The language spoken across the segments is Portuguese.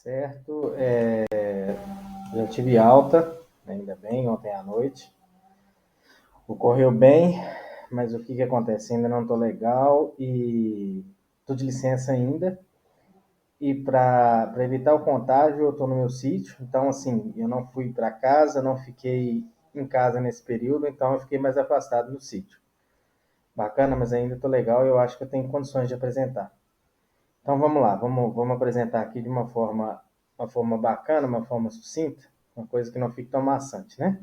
Certo, já tive alta, ainda bem, ontem à noite. Ocorreu bem, mas o que acontece? Ainda não estou legal e estou de licença ainda. E para evitar o contágio, eu estou no meu sítio. Então, assim, eu não fui para casa, não fiquei em casa nesse período, então eu fiquei mais afastado no sítio. Bacana, mas ainda estou legal e eu acho que eu tenho condições de apresentar. Então vamos lá, vamos apresentar aqui de uma forma bacana, uma forma sucinta, uma coisa que não fique tão maçante, né?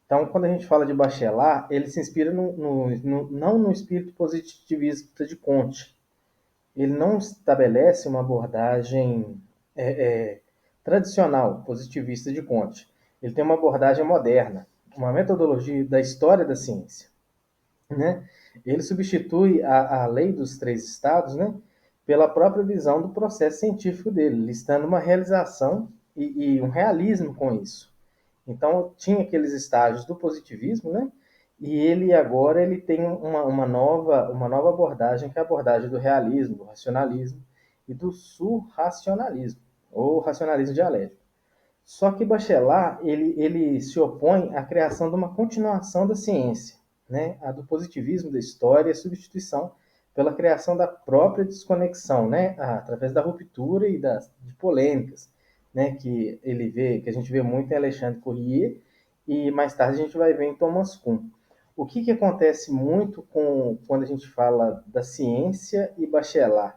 Então, quando a gente fala de Bachelard, ele se inspira não no espírito positivista de Comte. Ele não estabelece uma abordagem é, é, tradicional, positivista de Comte. Ele tem uma abordagem moderna, uma metodologia da história da ciência, né? Ele substitui a lei dos três estados, né, pela própria visão do processo científico dele, listando uma realização e um realismo com isso. Então, tinha aqueles estágios do positivismo, né? E ele agora ele tem uma nova abordagem, que é a abordagem do realismo, do racionalismo e do surracionalismo, ou racionalismo dialético. Só que Bachelard ele se opõe à criação de uma continuação da ciência, né? A do positivismo da história e a substituição pela criação da própria desconexão, né? Através da ruptura e de polêmicas, né? Que a gente vê muito em Alexandre Fourier e mais tarde a gente vai ver em Thomas Kuhn. O que acontece muito quando a gente fala da ciência e Bachelard?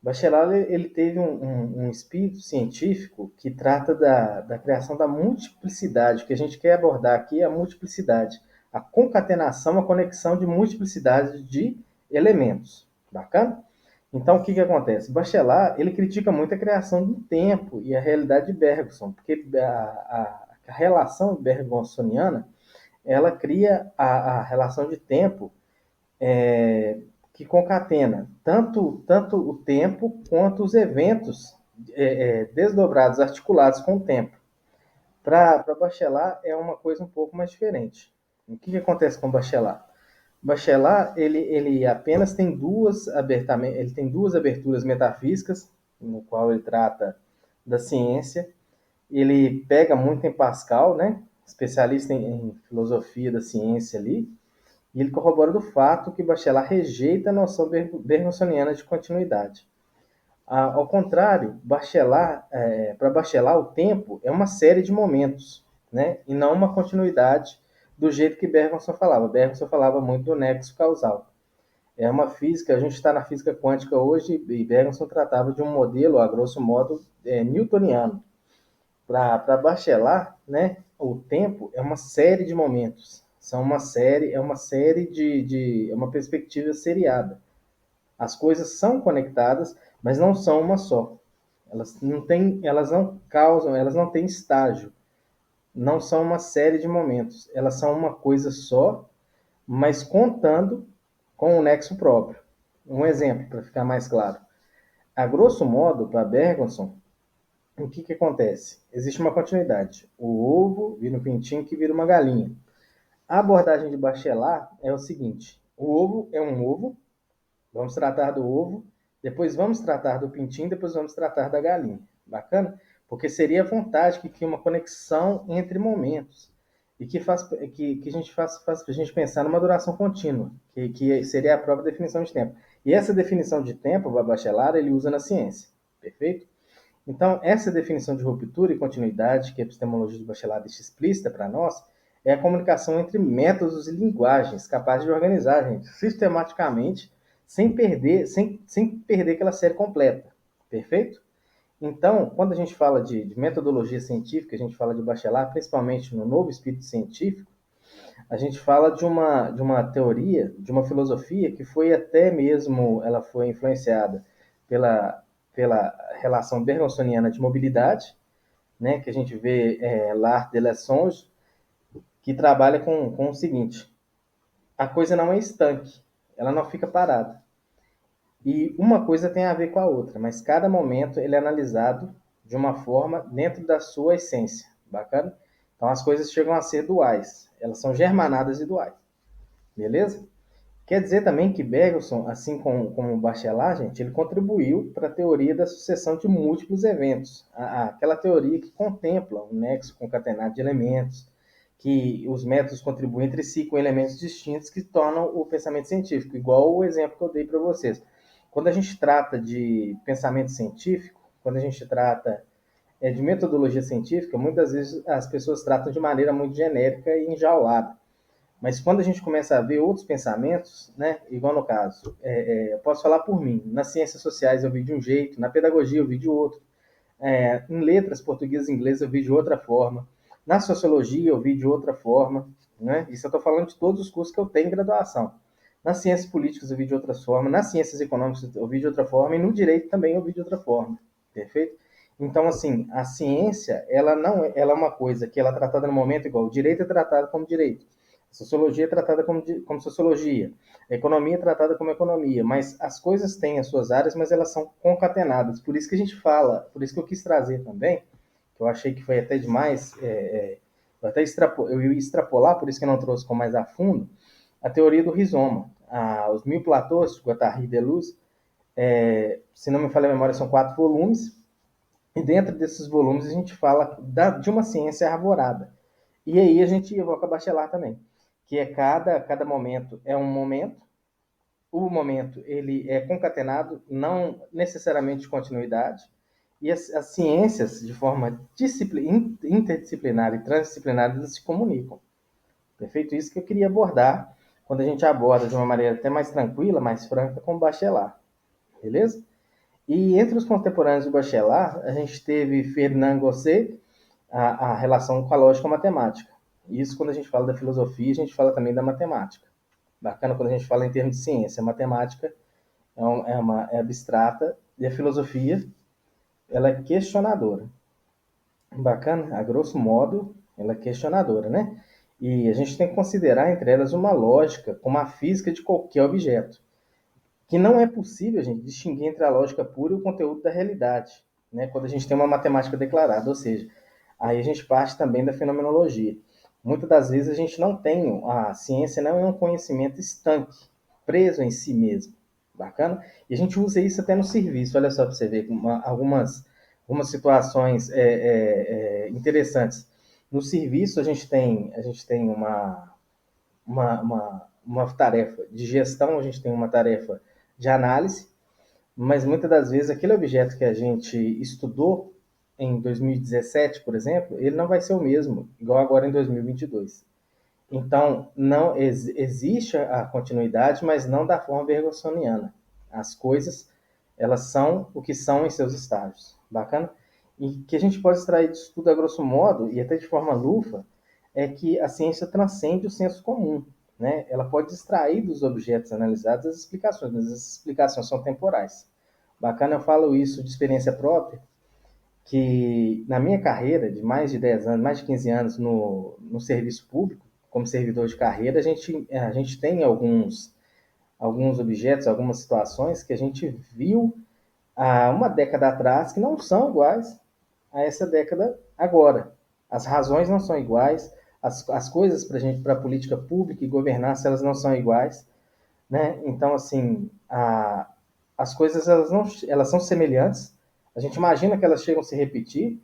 Bachelard ele teve um espírito científico que trata da criação da multiplicidade. O que a gente quer abordar aqui é a multiplicidade, a concatenação, a conexão de multiplicidade de elementos. Bacana? Então, o que acontece? Bachelard ele critica muito a criação do tempo e a realidade de Bergson, porque a relação bergsoniana ela cria a relação de tempo que concatena tanto o tempo quanto os eventos desdobrados, articulados com o tempo. Para Bachelard é uma coisa um pouco mais diferente. O que acontece com Bachelard? Bachelard ele apenas tem ele tem duas aberturas metafísicas, no qual ele trata da ciência. Ele pega muito em Pascal, né? Especialista em filosofia da ciência ali, e ele corrobora do fato que Bachelard rejeita a noção bergsoniana de continuidade. Ao contrário, para Bachelard, o tempo é uma série de momentos, né? E não uma continuidade do jeito que Bergson falava. Bergson falava muito do nexo causal. É uma física, a gente está na física quântica hoje, e Bergson tratava de um modelo, a grosso modo, newtoniano. Para Bachelard, né, o tempo é uma série de momentos. É uma perspectiva seriada. As coisas são conectadas, mas não são uma só. Elas não causam, elas não têm estágio. Não são uma série de momentos. Elas são uma coisa só, mas contando com um nexo próprio. Um exemplo, para ficar mais claro. A grosso modo, para Bergson, o que acontece? Existe uma continuidade. O ovo vira um pintinho que vira uma galinha. A abordagem de Bachelard é o seguinte: o ovo é um ovo, vamos tratar do ovo, depois vamos tratar do pintinho, depois vamos tratar da galinha. Bacana? Porque seria a vontade que cria uma conexão entre momentos e que a gente faz a gente pensar numa duração contínua, que seria a própria definição de tempo. E essa definição de tempo, o Bachelard, ele usa na ciência. Perfeito? Então, essa definição de ruptura e continuidade que a epistemologia do Bachelard deixa explícita para nós é a comunicação entre métodos e linguagens capazes de organizar a gente sistematicamente sem perder aquela série completa. Perfeito? Então, quando a gente fala de metodologia científica, a gente fala de Bachelard, principalmente no novo espírito científico, a gente fala de uma teoria, de uma filosofia que foi até mesmo, ela foi influenciada pela, pela relação bergsoniana de mobilidade, né, que a gente vê L'Art de l'Essence, que trabalha com o seguinte: a coisa não é estanque, ela não fica parada. E uma coisa tem a ver com a outra, mas cada momento ele é analisado de uma forma dentro da sua essência. Bacana? Então as coisas chegam a ser duais, elas são germanadas e duais. Beleza? Quer dizer também que Bergson, assim como Bachelard, gente, ele contribuiu para a teoria da sucessão de múltiplos eventos, aquela teoria que contempla um nexo concatenado de elementos, que os métodos contribuem entre si com elementos distintos que tornam o pensamento científico, igual o exemplo que eu dei para vocês. Quando a gente trata de pensamento científico, quando a gente trata de metodologia científica, muitas vezes as pessoas tratam de maneira muito genérica e enjaulada. Mas quando a gente começa a ver outros pensamentos, né, igual no caso, eu posso falar por mim, nas ciências sociais eu vi de um jeito, na pedagogia eu vi de outro, em letras português e inglês eu vi de outra forma, na sociologia eu vi de outra forma, né? Isso eu estou falando de todos os cursos que eu tenho em graduação. Nas ciências políticas eu vi de outra forma, nas ciências econômicas eu vi de outra forma e no direito também eu vi de outra forma, perfeito? Então, assim, a ciência, ela é uma coisa que ela é tratada no momento igual. O direito é tratado como direito. A sociologia é tratada como sociologia. A economia é tratada como economia. Mas as coisas têm as suas áreas, mas elas são concatenadas. Por isso que a gente fala, por isso que eu quis trazer também, que eu achei que foi até demais, eu ia extrapolar, por isso que eu não trouxe com mais a fundo, a teoria do rizoma. Os Mil Platôs, de Guattari e Deleuze, se não me falha a memória, são 4 volumes, e dentro desses volumes a gente fala de uma ciência arvorada. E aí a gente evoca Bachelard também, que é cada momento é um momento, o momento ele é concatenado, não necessariamente de continuidade, e as ciências, de forma interdisciplinar e transdisciplinar, elas se comunicam. Perfeito? Isso que eu queria abordar quando a gente aborda de uma maneira até mais tranquila, mais franca, com Bachelard. Beleza? E entre os contemporâneos do Bachelard, a gente teve Ferdinand Gosset, a relação com a lógica matemática. Isso quando a gente fala da filosofia, a gente fala também da matemática. Bacana quando a gente fala em termos de ciência. A matemática é abstrata e a filosofia ela é questionadora. Bacana? A grosso modo, ela é questionadora, né? E a gente tem que considerar entre elas uma lógica como a física de qualquer objeto, que não é possível, gente, distinguir entre a lógica pura e o conteúdo da realidade, né? Quando a gente tem uma matemática declarada, ou seja, aí a gente parte também da fenomenologia. Muitas das vezes a gente não tem, a ciência não é um conhecimento estanque, preso em si mesmo, bacana? E a gente usa isso até no serviço, olha só para você ver, algumas situações interessantes. No serviço a gente tem uma tarefa de gestão, a gente tem uma tarefa de análise, mas muitas das vezes aquele objeto que a gente estudou em 2017, por exemplo, ele não vai ser o mesmo, igual agora em 2022. Então, não existe a continuidade, mas não da forma bergsoniana. As coisas, elas são o que são em seus estágios. Bacana? E que a gente pode extrair disso tudo a grosso modo, e até de forma lufa, é que a ciência transcende o senso comum. Né? Ela pode extrair dos objetos analisados as explicações, mas as explicações são temporais. Bacana, eu falo isso de experiência própria, que na minha carreira de mais de 10 anos, mais de 15 anos no serviço público, como servidor de carreira, a gente tem alguns objetos, algumas situações que a gente viu há uma década atrás que não são iguais a essa década agora. As razões não são iguais, as coisas para a política pública e governança elas não são iguais, né? Então, assim, as coisas elas são semelhantes. A gente imagina que elas chegam a se repetir,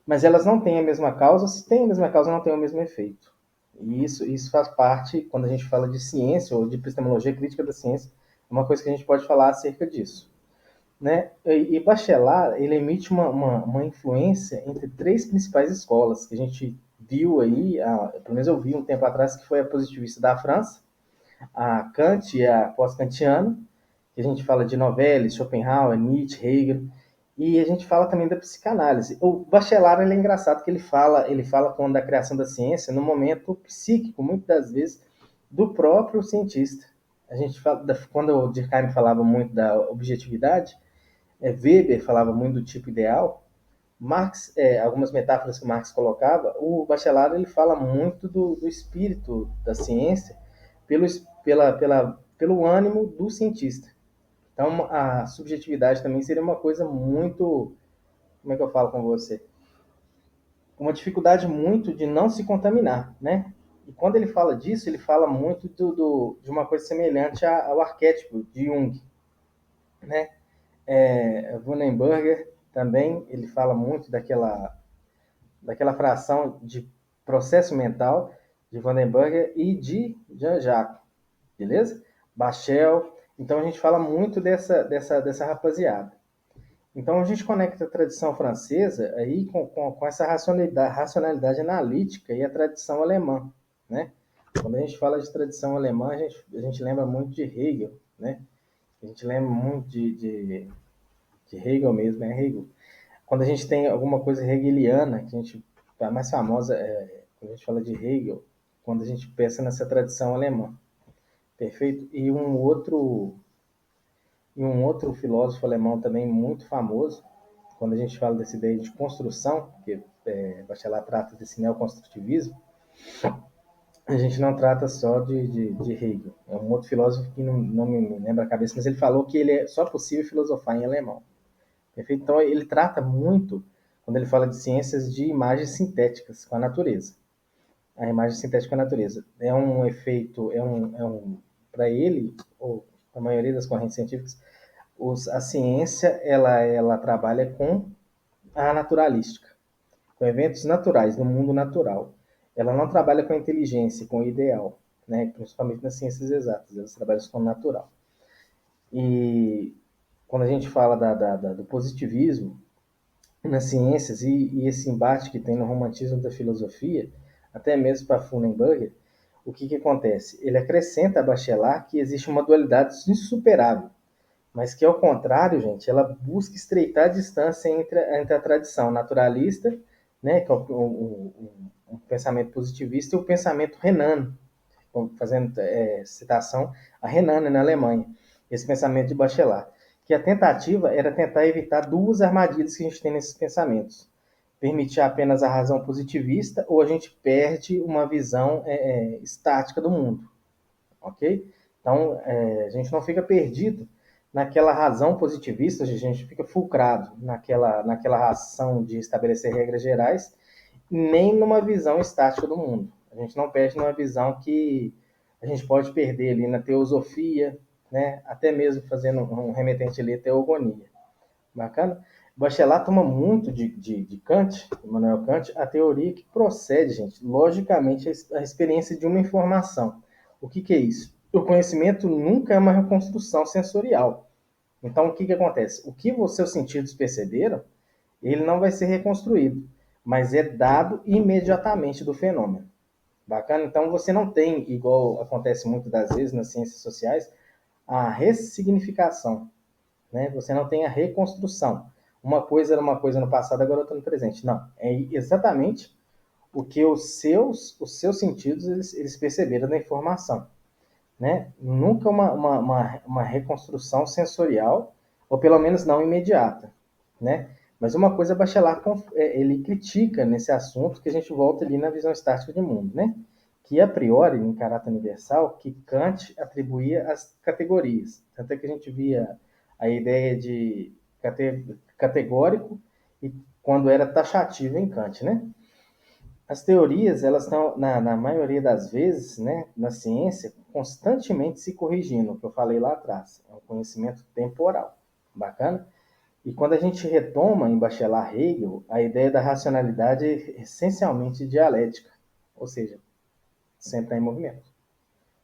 mas elas não têm a mesma causa. Se tem a mesma causa, não tem o mesmo efeito. E isso faz parte, quando a gente fala de ciência ou de epistemologia crítica da ciência, é uma coisa que a gente pode falar acerca disso. Né? E Bachelard, ele emite uma influência entre 3 principais escolas, que a gente viu aí, pelo menos eu vi um tempo atrás, que foi a positivista da França, a Kant e a pós-kantiana, que a gente fala de Novelli, Schopenhauer, Nietzsche, Hegel, e a gente fala também da psicanálise. O Bachelard ele é engraçado que ele fala quando da criação da ciência no momento psíquico, muitas das vezes, do próprio cientista. A gente fala, quando o Durkheim falava muito da objetividade, Weber falava muito do tipo ideal, Marx, algumas metáforas que Marx colocava, o Bachelard ele fala muito do espírito da ciência pelo, pelo ânimo do cientista. Então, a subjetividade também seria uma coisa muito, como é que eu falo com você? Uma dificuldade muito de não se contaminar, né? E quando ele fala disso, ele fala muito de uma coisa semelhante ao arquétipo de Jung, né? Wundenberger também, ele fala muito daquela fração de processo mental de Wundenberger e de Jean-Jacques, beleza? Bachel. Então a gente fala muito dessa rapaziada. Então a gente conecta a tradição francesa aí com essa racionalidade analítica e a tradição alemã, né? Quando a gente fala de tradição alemã, a gente lembra muito de Hegel, né? A gente lembra muito de Hegel mesmo, é Hegel. Quando a gente tem alguma coisa hegeliana, que a mais famosa quando a gente fala de Hegel, quando a gente pensa nessa tradição alemã, perfeito? E um outro filósofo alemão também muito famoso, quando a gente fala dessa ideia de construção, que Bachelard trata desse neoconstrutivismo, a gente não trata só de Hegel. É um outro filósofo que não me lembra a cabeça, mas ele falou que ele é só possível filosofar em alemão. Perfeito? Então, ele trata muito, quando ele fala de ciências, de imagens sintéticas com a natureza. A imagem sintética com a natureza. É um efeito, para ele, ou para a maioria das correntes científicas, a ciência ela trabalha com a naturalística, com eventos naturais, no mundo natural. Ela não trabalha com a inteligência, com o ideal, né? Principalmente nas ciências exatas, elas trabalham com o natural. E quando a gente fala do positivismo nas ciências e esse embate que tem no romantismo da filosofia, até mesmo para Funenberger, o que acontece? Ele acrescenta a Bachelard que existe uma dualidade insuperável, mas que, ao contrário, gente, ela busca estreitar a distância entre a tradição naturalista, né, que é um pensamento positivista, e o pensamento renano, fazendo citação a Renan, na Alemanha, esse pensamento de Bachelard, que a tentativa era tentar evitar duas armadilhas que a gente tem nesses pensamentos. Permitir apenas a razão positivista ou a gente perde uma visão estática do mundo, ok? Então, a gente não fica perdido naquela razão positivista, a gente fica fulcrado naquela ação de estabelecer regras gerais, nem numa visão estática do mundo. A gente não perde numa visão que a gente pode perder ali na teosofia, né? Até mesmo fazendo um remetente ali à teogonia. Bacana? Bachelard toma muito de Kant, Immanuel Kant, a teoria que procede, gente, logicamente, a experiência de uma informação. O que é isso? O conhecimento nunca é uma reconstrução sensorial. Então, o que acontece? O que os seus sentidos perceberam, ele não vai ser reconstruído, mas é dado imediatamente do fenômeno. Bacana? Então, você não tem, igual acontece muitas das vezes nas ciências sociais, a ressignificação, né? Você não tem a reconstrução. Uma coisa era uma coisa no passado, agora outra no presente. Não, é exatamente o que os seus sentidos eles perceberam da informação, né? Nunca uma reconstrução sensorial, ou pelo menos não imediata, né? Mas uma coisa Bachelard ele critica nesse assunto, que a gente volta ali na visão estática de mundo, né? Que a priori, em caráter universal, que Kant atribuía as categorias. Tanto é que a gente via a ideia de categórico e quando era taxativo em Kant, né? As teorias, elas estão, na maioria das vezes, né, na ciência, constantemente se corrigindo, o que eu falei lá atrás. É um conhecimento temporal. Bacana? E quando a gente retoma em Bachelard Hegel, a ideia da racionalidade é essencialmente dialética. Ou seja, sempre está em movimento.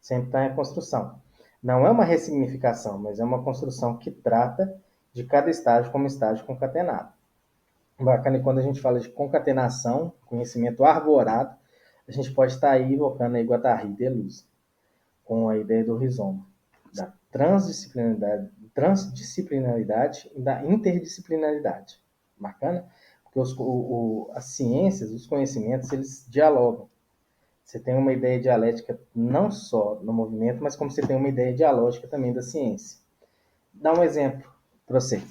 Sempre está em construção. Não é uma ressignificação, mas é uma construção que trata de cada estágio como estágio concatenado. Bacana, e quando a gente fala de concatenação, conhecimento arvorado, a gente pode estar aí evocando a Guattari Deleuze, com a ideia do rizoma, da transdisciplinaridade e da interdisciplinaridade. Bacana? Porque as ciências, os conhecimentos, eles dialogam. Você tem uma ideia dialética não só no movimento, mas como você tem uma ideia dialógica também da ciência. Dá um exemplo para você. O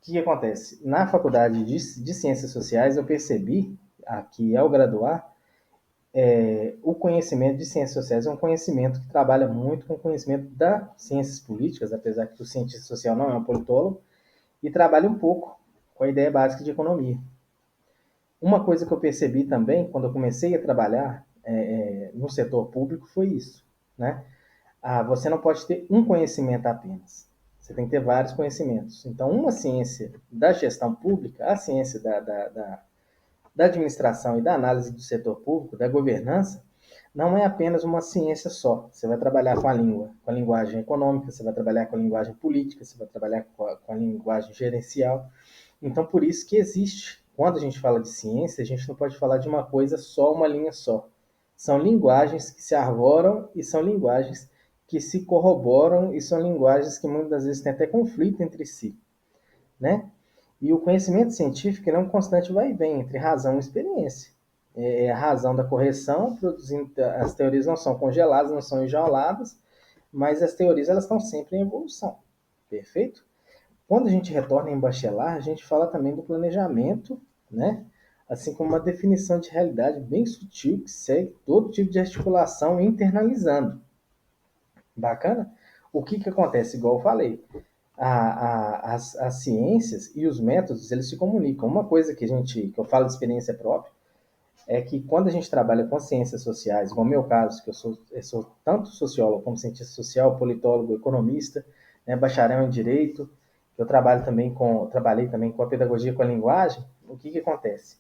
que acontece? Na faculdade de Ciências Sociais, eu percebi, aqui ao graduar, o conhecimento de Ciências Sociais é um conhecimento que trabalha muito com o conhecimento das ciências políticas, apesar que o cientista social não é um politólogo, e trabalha um pouco com a ideia básica de economia. Uma coisa que eu percebi também, quando eu comecei a trabalhar no setor público foi isso, né? Você não pode ter um conhecimento apenas. Você tem que ter vários conhecimentos. Então, uma ciência da gestão pública, a ciência da administração e da análise do setor público, da governança, não é apenas uma ciência só. Você vai trabalhar com a língua, com a linguagem econômica, você vai trabalhar com a linguagem política, você vai trabalhar com a linguagem gerencial. Então, por isso que existe, quando a gente fala de ciência, a gente não pode falar de uma coisa só, uma linha só. São linguagens que se arvoram e são linguagens que se corroboram e são linguagens que muitas vezes têm até conflito entre si, né? E o conhecimento científico é um constante vai e vem entre razão e experiência. É a razão da correção, produzindo, as teorias não são congeladas, não são enjauladas, mas as teorias elas estão sempre em evolução. Perfeito? Quando a gente retorna em Bachelard, a gente fala também do planejamento, né? Assim como uma definição de realidade bem sutil que segue todo tipo de articulação internalizando. Bacana? O que acontece? Igual eu falei, as ciências e os métodos eles se comunicam. Uma coisa que eu falo de experiência própria é que quando a gente trabalha com ciências sociais, como é o meu caso, que eu sou tanto sociólogo como cientista social, politólogo, economista, né, bacharel em direito, eu trabalhei também com a pedagogia com a linguagem. O que acontece?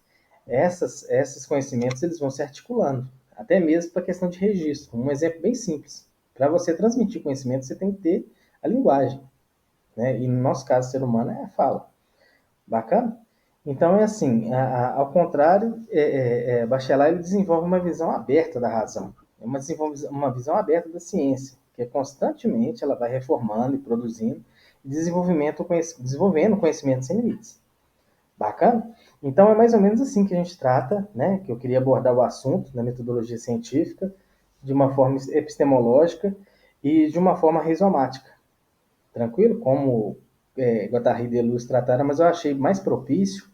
Esses conhecimentos eles vão se articulando, até mesmo para a questão de registro. Um exemplo bem simples: para você transmitir conhecimento, você tem que ter a linguagem, né? E no nosso caso, ser humano é a fala. Bacana? Então é assim, ao contrário, Bachelard ele desenvolve uma visão aberta da razão, desenvolve uma visão aberta da ciência, que é constantemente ela vai reformando e produzindo, e desenvolvendo conhecimento sem limites. Bacana? Então é mais ou menos assim que a gente trata, né? Que eu queria abordar o assunto da metodologia científica de uma forma epistemológica e de uma forma rizomática. Tranquilo? Como Guattari e Deleuze trataram, mas eu achei mais propício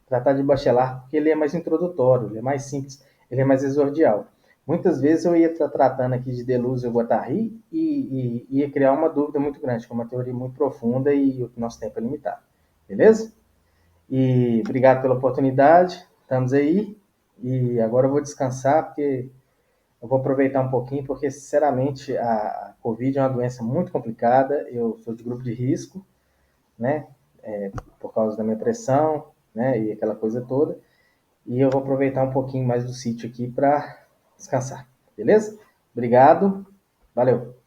tratar de Bachelard porque ele é mais introdutório, ele é mais simples, ele é mais exordial. Muitas vezes eu ia estar tratando aqui de Deleuze e Guattari e ia criar uma dúvida muito grande, que é uma teoria muito profunda e o nosso tempo é limitado. Beleza? E obrigado pela oportunidade, estamos aí. E agora eu vou descansar, porque eu vou aproveitar um pouquinho, porque sinceramente a Covid é uma doença muito complicada. Eu sou de grupo de risco, né? Por causa da minha pressão, né? E aquela coisa toda. E eu vou aproveitar um pouquinho mais do sítio aqui para descansar, beleza? Obrigado, valeu!